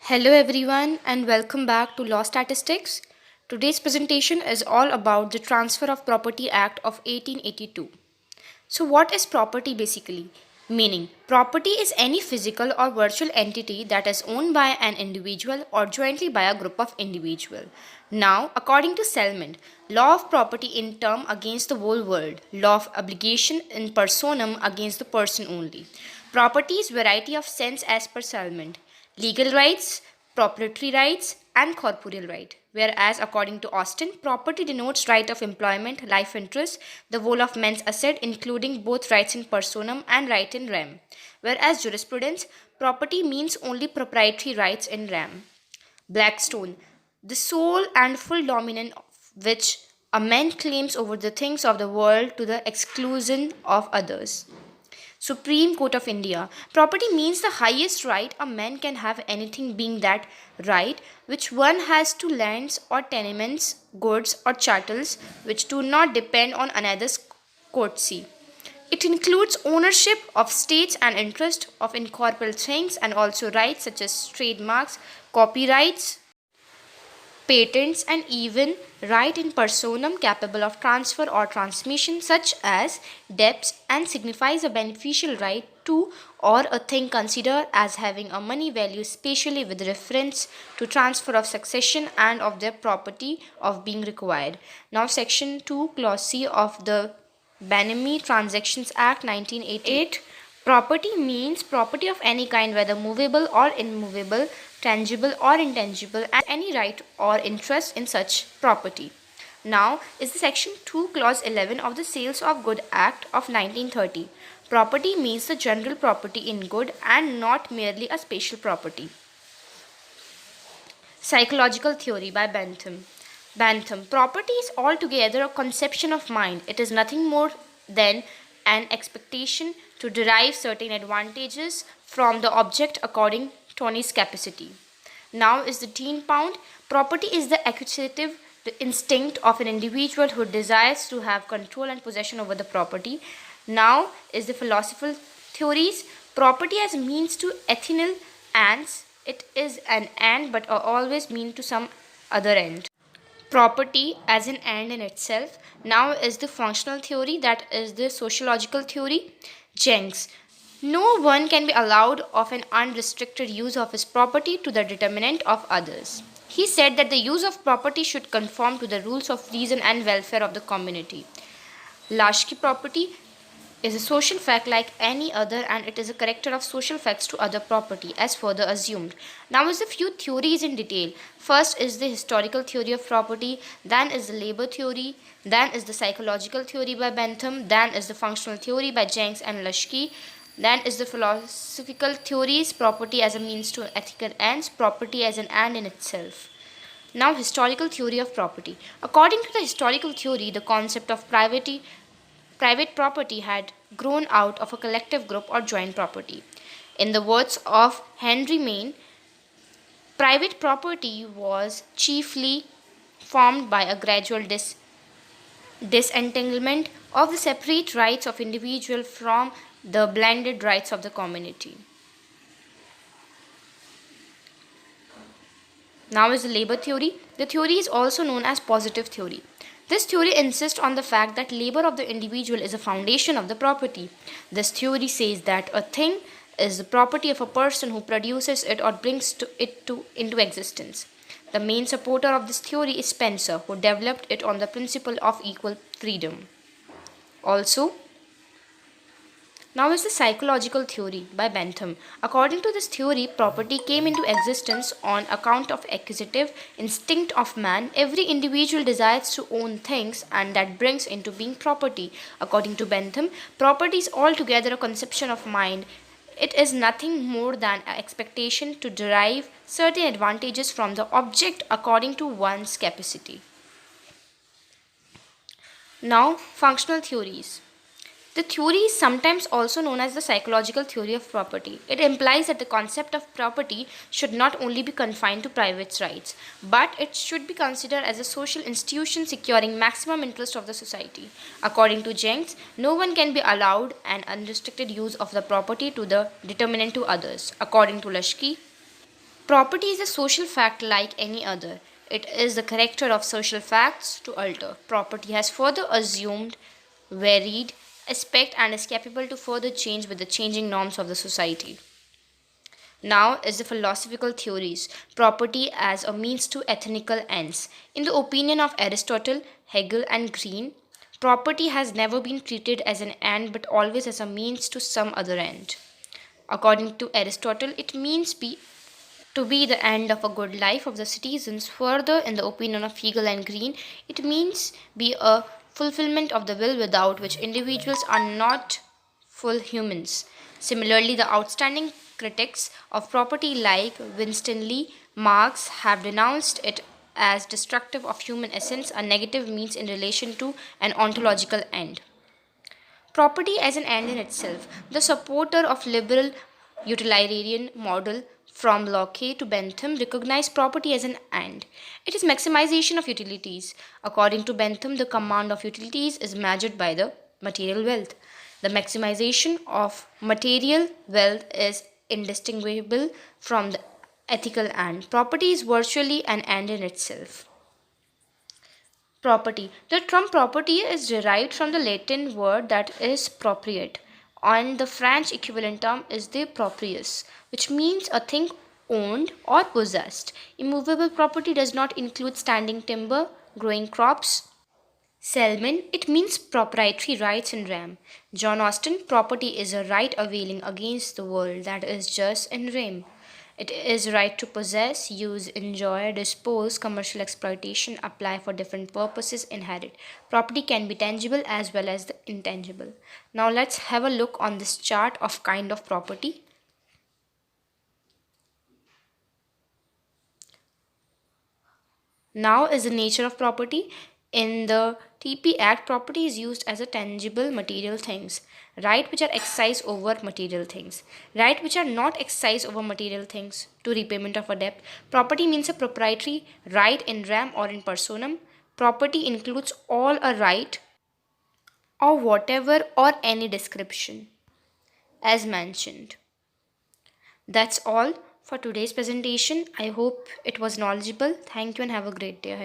Hello everyone and welcome back to Law Statistics. Today's presentation is all about the Transfer of Property Act of 1882. So what is property basically? Meaning, property is any physical or virtual entity that is owned by an individual or jointly by a group of individuals. Now, according to Selman, law of property in term against the whole world, law of obligation in personam against the person only. Property is variety of sense as per Selman. Legal rights, proprietary rights, and corporeal right. Whereas, according to Austin, property denotes right of employment, life interest, the whole of man's asset, including both rights in personam and right in rem. Whereas jurisprudence, property means only proprietary rights in rem. Blackstone, the sole and full dominion which a man claims over the things of the world to the exclusion of others. Supreme Court of India. Property means the highest right a man can have, anything being that right which one has to lands or tenements, goods or chattels which do not depend on another's courtesy. It includes ownership of states and interest of incorporeal things and also rights such as trademarks, copyrights, patents, and even right in personam capable of transfer or transmission such as debts, and signifies a beneficial right to or a thing considered as having a money value, especially with reference to transfer of succession and of their property of being required. Now section 2 clause C of the BENTHAM Transactions Act 1988. Property means property of any kind, whether movable or immovable, tangible or intangible, and any right or interest in such property. Now is the section 2 clause 11 of the Sales of Good Act of 1930. Property means the general property in good and not merely a special property. Psychological theory by Bentham. Bentham. Property is altogether a conception of mind. It is nothing more than an expectation to derive certain advantages from the object according to his capacity. Now is the teen pound. Property is the acquisitive instinct of an individual who desires to have control and possession over the property. Now is the philosophical theories. Property as means to eternal ends. It is an end but always mean to some other end. Property as an end in itself. Now is the functional theory, that is the sociological theory. JENKS. No one can be allowed of an unrestricted use of his property to the detriment of others. He said that the use of property should conform to the rules of reason and welfare of the community. LASKI. Property is a social fact like any other, and it is a character of social facts to other property as further assumed. Now is a few theories in detail. First is the historical theory of property, then is the labor theory, then is the psychological theory by Bentham, then is the functional theory by JENKS and LASKI, then is the philosophical theories, property as a means to ethical ends, property as an end in itself. Now historical theory of property. According to the historical theory, the concept of private property had grown out of a collective group or joint property. In the words of Henry Maine, private property was chiefly formed by a gradual disentanglement of the separate rights of individual from the blended rights of the community. Now is the labor theory. The theory is also known as positive theory. This theory insists on the fact that labor of the individual is a foundation of the property. This theory says that a thing is the property of a person who produces it or brings into existence. The main supporter of this theory is Spencer, who developed it on the principle of equal freedom. Also, now is the psychological theory by Bentham. According to this theory, property came into existence on account of acquisitive instinct of man. Every individual desires to own things, and that brings into being property. According to Bentham, property is altogether a conception of mind. It is nothing more than an expectation to derive certain advantages from the object according to one's capacity. Now, functional theories. The theory is sometimes also known as the psychological theory of property. It implies that the concept of property should not only be confined to private rights, but it should be considered as a social institution securing maximum interest of the society. According to JENKS, no one can be allowed an unrestricted use of the property to the determinant to others. According to LASKI, Property is a social fact like any other. It is the character of social facts to alter. Property has further assumed varied aspect and is capable to further change with the changing norms of the society. Now is the philosophical theories, property as a means to ethnical ends. In the opinion of Aristotle, Hegel, and Green, property has never been treated as an end but always as a means to some other end. According to Aristotle, it means to be the end of a good life of the citizens. Further, in the opinion of Hegel and Green, it means be a fulfillment of the will without which individuals are not full humans. Similarly, the outstanding critics of property like Winston Lee, Marx have denounced it as destructive of human essence, a negative means in relation to an ontological end. Property as an end in itself. The supporter of liberal utilitarian model from Locke to Bentham recognize property as an end. It is maximization of utilities. According to Bentham, the command of utilities is measured by the material wealth. The maximization of material wealth is indistinguishable from the ethical end. Property is virtually an end in itself. Property. The term property is derived from the Latin word that is propriate, and the French equivalent term is the proprius, which means a thing owned or possessed. Immovable property does not include standing timber, growing crops. Selman, it means proprietary rights in rem. John Austin, property is a right availing against the world that is just in rem. It is right to possess, use, enjoy, dispose, commercial exploitation, apply for different purposes, inherit. Property can be tangible as well as the intangible. Now let's have a look on this chart of kind of property. Now is the nature of property. In the TP Act, property is used as a tangible material things, right which are exercised over material things, right which are not exercised over material things to repayment of a debt. Property means a proprietary right in rem or in personam. Property includes all a right or whatever or any description as mentioned. That's all for today's presentation. I hope it was knowledgeable. Thank you and have a great day ahead.